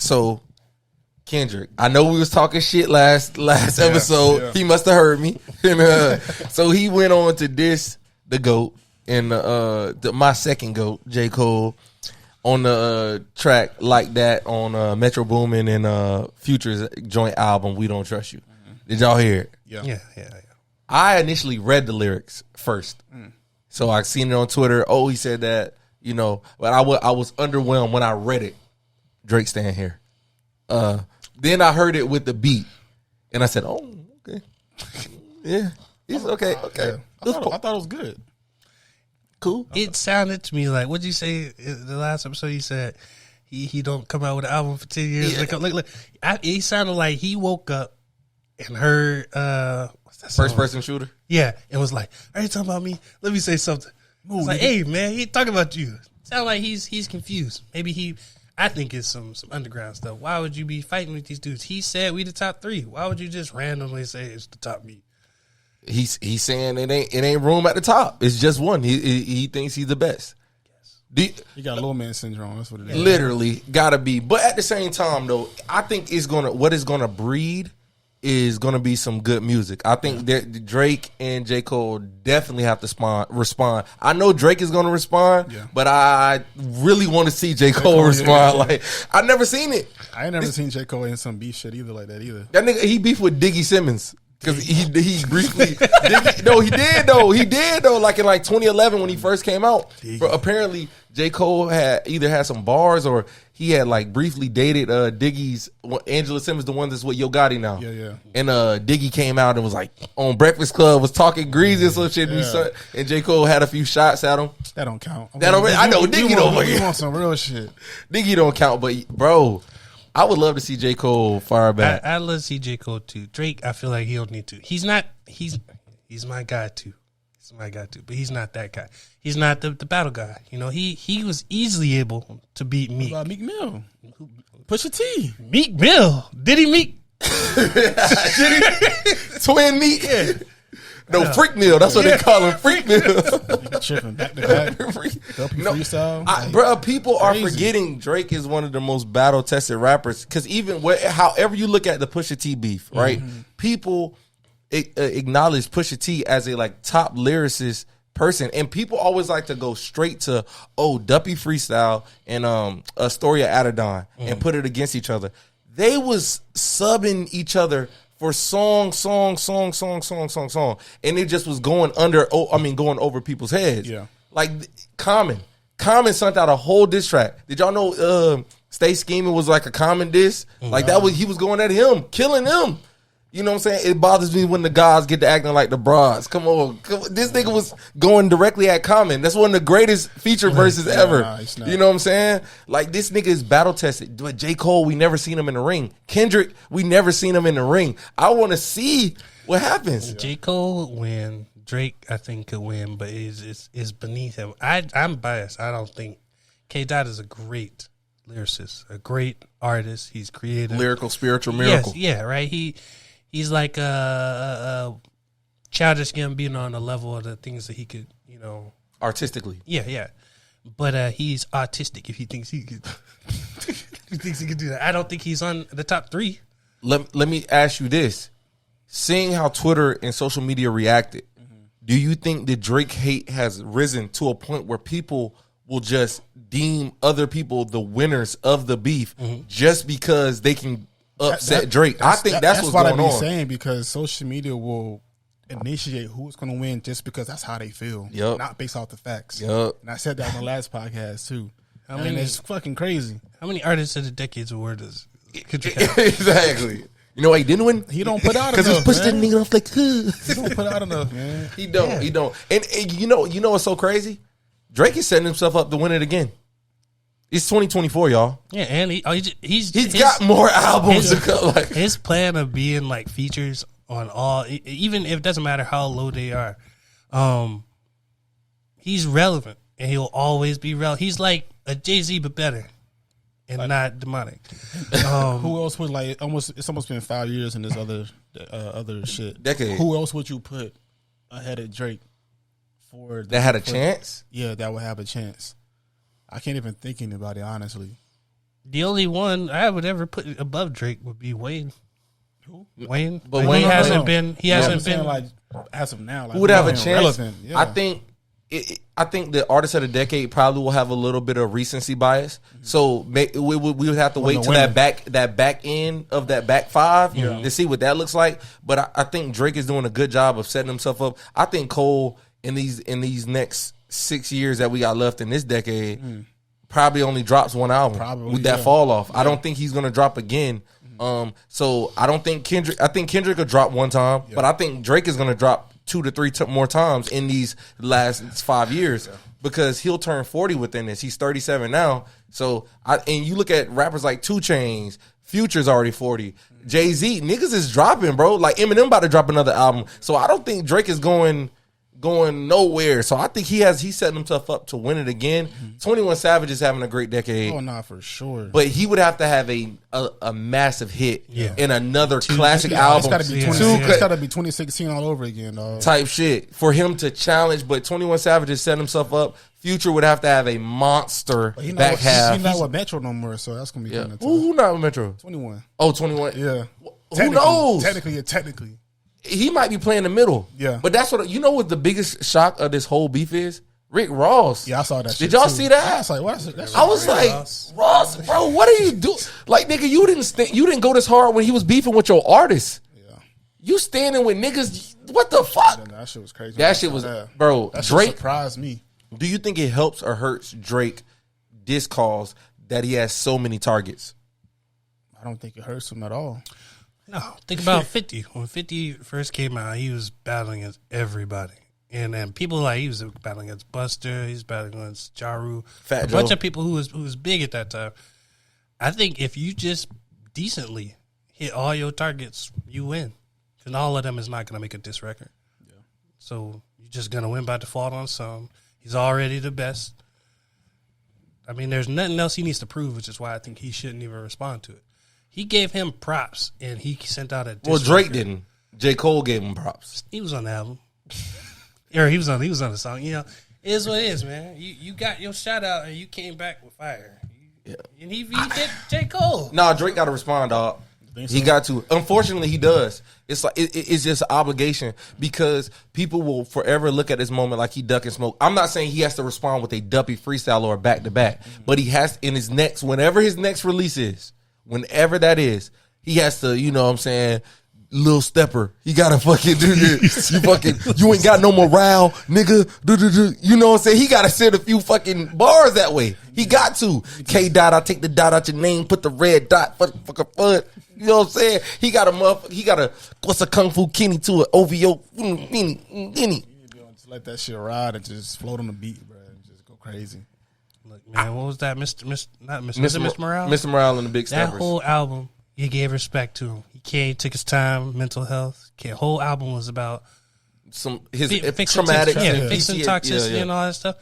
So Kendrick, I know we was talking shit last episode. Yeah. He must have heard me. And, so he went on to diss the GOAT and my second GOAT, J. Cole, on the track Like That on Metro Boomin and Future's joint album, We Don't Trust You. Did y'all hear it? Yeah. I initially read the lyrics first. So I seen it on Twitter. Oh, he said that, you know, but I was underwhelmed when I read it. Drake stand here. Then I heard it with the beat, and I said, "Oh, okay, yeah, he's okay." Okay, I thought it was good. Cool. It sounded to me like, what'd you say in the last episode? You said he don't come out with an album for 10 years. Yeah. Look. He sounded like he woke up and heard what's that song? First person shooter. Yeah, and was like, "Are you talking about me? Let me say something." It's like, "Hey, man, he ain't talking about you." Sound like he's confused. Maybe I think it's some underground stuff. Why would you be fighting with these dudes? He said we the top 3. Why would you just randomly say it's the top me? He's saying it ain't room at the top. It's just one. He thinks he's the best. Yes. He got low man syndrome. That's what it is. Literally gotta be. But at the same time, though, I think what it's gonna breed is gonna be some good music. I think that Drake and J. Cole definitely have to respond. I know Drake is gonna respond, but I really want to see J. Cole respond. Like I never seen it. I ain't never seen J. Cole in some beef shit either like that either. That nigga, he beefed with Diggy Simmons. Because he briefly he did though like in like 2011 when he first came out. But apparently J. Cole had either had some bars or he had like briefly dated Diggy's Angela Simmons, the one that's with Yo Gotti now. Yeah. And Diggy came out and was like on Breakfast Club, was talking greasy and some shit. And J. Cole had a few shots at him. That don't count. I know Diggy don't. We want some real shit. Diggy don't count, but bro, I would love to see J. Cole fire back. I'd love to see J. Cole too. Drake, I feel like he don't need to. He's not. He's my guy too. He's my guy too. But he's not that guy. He's not the battle guy. You know, he was easily able to beat Meek. What about Meek Mill? Pusha T. Meek Mill. Did he Meek? Twin Meek. Yeah. No, Freak Mill. That's what they call him. Freak Mill. Tripping back to back. Freestyle. Bro, people are forgetting Drake is one of the most battle tested rappers. Because even however you look at the Pusha T beef, right? People acknowledge Pusha T as a like top lyricist person, and people always like to go straight to Duppy freestyle and Astoria Adidon and put it against each other. They was subbing each other for song, and it just was going going over people's heads. Yeah, like Common sent out a whole diss track. Did y'all know Stay Scheming was like a Common diss? Like that was he was going at him, killing him. You know what I'm saying? It bothers me when the guys get to acting like the broads. Come on. This nigga was going directly at Common. That's one of the greatest feature verses ever. You know what I'm saying? Like, this nigga is battle tested. But J. Cole, we never seen him in the ring. Kendrick, we never seen him in the ring. I want to see what happens. J. Cole win. Drake, I think, could win, but it's beneath him. I'm biased. I don't think K-Dot is a great lyricist, a great artist. He's creative. Lyrical, spiritual miracle. Yes, yeah, right? He's like a Childish Gambino on the level of the things that he could, you know, artistically. Yeah. But he's autistic if he thinks he could. He thinks he could do that. I don't think he's on the top 3. Let me ask you this: seeing how Twitter and social media reacted, do you think that Drake hate has risen to a point where people will just deem other people the winners of the beef just because they can upset Drake? I think that's what's going on. That's what I be saying, because social media will initiate who's going to win just because that's how they feel, not based off the facts. And I said that on the last podcast too. I mean, it's fucking crazy. How many artists of the Decades Award does Kendrick have? Exactly. You know why he didn't win? He don't put out enough. Because he pushed that nigga off like, he don't put out enough, man. He don't. And you know what's so crazy? Drake is setting himself up to win it again. It's 2024, y'all. Yeah, and he's got more albums to come. Like, his plan of being like features on all, even if it doesn't matter how low they are, he's relevant and he'll always be relevant. He's like a Jay-Z but better and not demonic. Who else would it's almost been 5 years in this other shit. Decade. Who else would you put ahead of Drake that had a chance? Yeah, that would have a chance. I can't even think about it, honestly. The only one I would ever put above Drake would be Wayne. Who? Wayne, but Wayne hasn't been. He hasn't been like as of now. Like, who would have a chance? Yeah. I think the artist of the decade probably will have a little bit of recency bias. So we would have to wait till that back end of that back five to see what that looks like. But I think Drake is doing a good job of setting himself up. I think Cole in these next 6 years that we got left in this decade probably only drops one album with that fall off. I don't think he's gonna drop again. So I don't think Kendrick. I think Kendrick will drop one time, but I think Drake is gonna drop 2 to 3 more times in these last 5 years because he'll turn 40 within this. He's 37 now. So and you look at rappers like 2 Chainz, Future's already 40. Jay-Z, niggas is dropping, bro. Like Eminem about to drop another album. So I don't think Drake is going nowhere. So I think he's setting himself up to win it again. 21 Savage is having a great decade. Oh, nah, for sure. But he would have to have a massive hit in another classic album. It's got to be 2016 all over again, dog. Type shit for him to challenge. But 21 Savage has set himself up. Future would have to have a monster back half. He's not with Metro no more, so that's gonna be kind of tough. Who not with Metro? 21. Oh, 21. Yeah. Who knows? Technically. He might be playing the middle. Yeah. But that's what the biggest shock of this whole beef is? Rick Ross. Yeah, I saw that shit. Did y'all too. see that? I was like, what? I was like, Ross, bro, what are you doing? Like, nigga, you didn't go this hard when he was beefing with your artist. Yeah. You standing with niggas. What the fuck? Yeah, that shit was crazy. That shit was, bro. That Drake surprised me. Do you think it helps or hurts Drake this cause that he has so many targets? I don't think it hurts him at all. No, think about 50. When 50 first came out, he was battling against everybody. And then people like, he was battling against Buster, he was battling against Ja Rule. Fat a Joe. Bunch of people who was big at that time. I think if you just decently hit all your targets, you win. And all of them is not going to make a diss record. Yeah. So you're just going to win by default on some. He's already the best. I mean, there's nothing else he needs to prove, which is why I think he shouldn't even respond to it. He gave him props, and he sent out a diss Well, Drake record. didn't. J. Cole gave him props. He was on the album. Or he was on the song. You know, it is what it is, man. You got your shout out, and you came back with fire. Yeah. And he hit J. Cole. Nah, Drake got to respond, dog. He got to. Unfortunately, he does. It's like it's just an obligation because people will forever look at this moment like he duck and smoke. I'm not saying he has to respond with a duppy freestyle or a back to back, but he has in his next, whenever his next release is, whenever that is, he has to. You know what I'm saying? Lil Stepper, he gotta fucking do this. You ain't got no morale, nigga. You know what I'm saying? He gotta send a few fucking bars that way. He got to. K dot, I take the dot out your name, put the red dot, fucking fun. You know what I'm saying? He got a what's a kung fu kenny to it? OVO, kenny. Just let that shit ride and just float on the beat, bro, and just go crazy. Look, man, what was that, Mr. Morale? Mr. Morale and the Big Steppers. That whole album, he gave respect to him. He took his time, mental health. Whole album was about his fixing traumatic, fixing toxicity and all that stuff.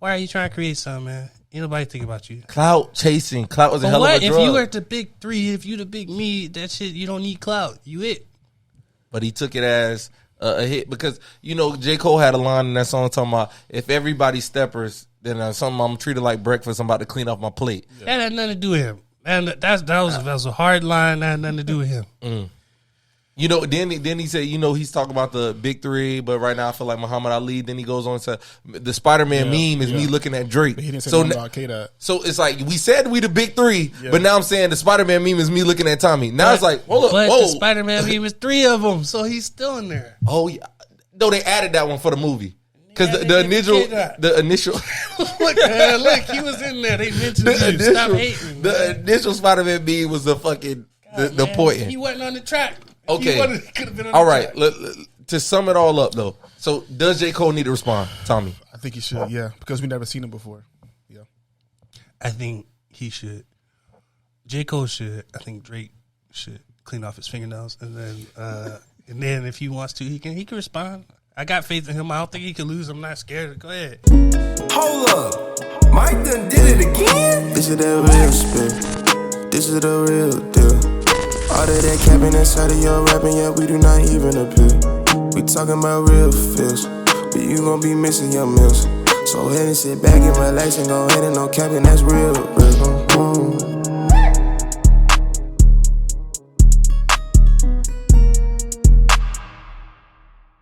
Why are you trying to create something, man? Ain't nobody think about you. Clout chasing. Clout was a hell of a drug. If you were the big three, if you the big me, that shit, you don't need clout. You it. But he took it as a hit because, you know, J. Cole had a line in that song talking about, if everybody steppers, then something I'm treated like breakfast, I'm about to clean off my plate. That had nothing to do with him. And that was a hard line. That had nothing to do with him. You know, then he said, you know, he's talking about the big three, but right now I feel like Muhammad Ali. Then he goes on to the Spider-Man meme is me looking at Drake. But he didn't say nothing about K-Dot. So it's like we said we the big three, but now I'm saying the Spider-Man meme is me looking at Tommy. Now it's like, hold up, but the Spider-Man meme was 3 of them, so he's still in there. Oh yeah, no, they added that one for the movie. Because the initial look, man, look, he was in there. They mentioned him. Stop hating. The initial Spider-Man meme was the fucking the pointing. He wasn't on the track. Okay, could have been on all the right. track. To sum it all up, though, so does J. Cole need to respond, Tommy? I think he should, yeah, because we never seen him before. Yeah, I think he should. J. Cole should. I think Drake should clean off his fingernails, and then if he wants to, he can respond. I got faith in him. I don't think he can lose. I'm not scared. Go ahead. Hold up. Mike done did it again? This is the real spit. This is the real deal. All of that capping inside of your rapping, yeah, we do not even appeal. We talking about real feels, but you gon' be missing your meals. So go ahead and sit back and relax and go ahead and no capping, that's real.